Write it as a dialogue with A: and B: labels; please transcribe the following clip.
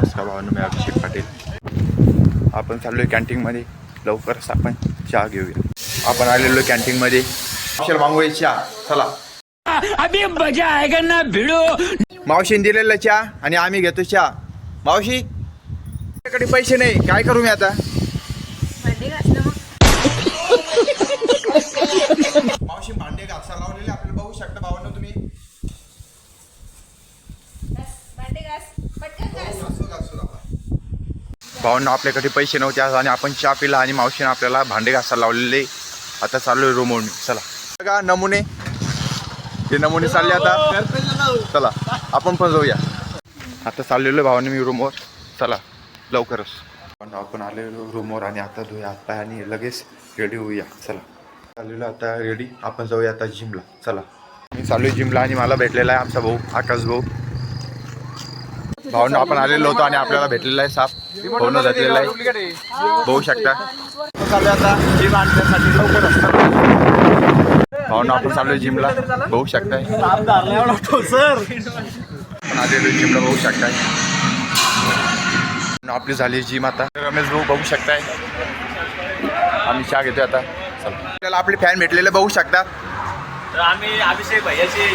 A: नमस्कार भावांनो, मी अभिषेक पाटील. आपण चाललोय कॅन्टीनमध्ये. लवकरच आपण चहा घेऊया. आपण आलेलो कॅन्टीनमध्ये. मावशीला मागवूया चहा. चला.
B: अभी मजा आएगा ना भिड़ो.
A: मावशीने दिलेला चहा आणि आम्ही घेतो चहा. मावशी कडे पैसे नाही, काय करू मी आता? मावशी भांडे घासा लावलेले आपल्याला बघू शकता भावांनो तुम्ही. भावांनो आपल्याकडे पैसे नव्हते आणि आपण चहा पिला आणि मावशीने आपल्याला भांडे घासायला लावलेले. आता चाललोय रूमवर. चला बघा नमुने, हे नमुने चालले आता. चला आपण पण जाऊया. आता चाललेलो भावांनो मी रूमवर. चला लवकरच. आपण आलेलो रूमवर आणि आता धुया हात पाय आणि लगेच रेडी होऊया. चला चाललेलो आता रेडी. आपण जाऊया आता जिमला. चला मी चालू आहे जिमला आणि मला भेटलेला आहे आमचा भाऊ आकाश भाऊ. भाऊंना आपण आलेलो होतो आणि आपल्याला भेटलेला आहे साप. भाऊनं घातलेला आहे बघू शकता. चालू आता जिम आणण्यासाठी लवकर असतात. भाऊंना आपण चालू आहे जिमला बघू शकताय. आपण आलेलो जिमला बघू शकताय. आपली झाली जिम. आता रमेश भाऊ बघू शकताय. आम्ही चहा घेतोय आता. चला आपल्याला आपले फॅन भेटलेले बघू शकता.
C: आम्ही अभिषेक भैयाचे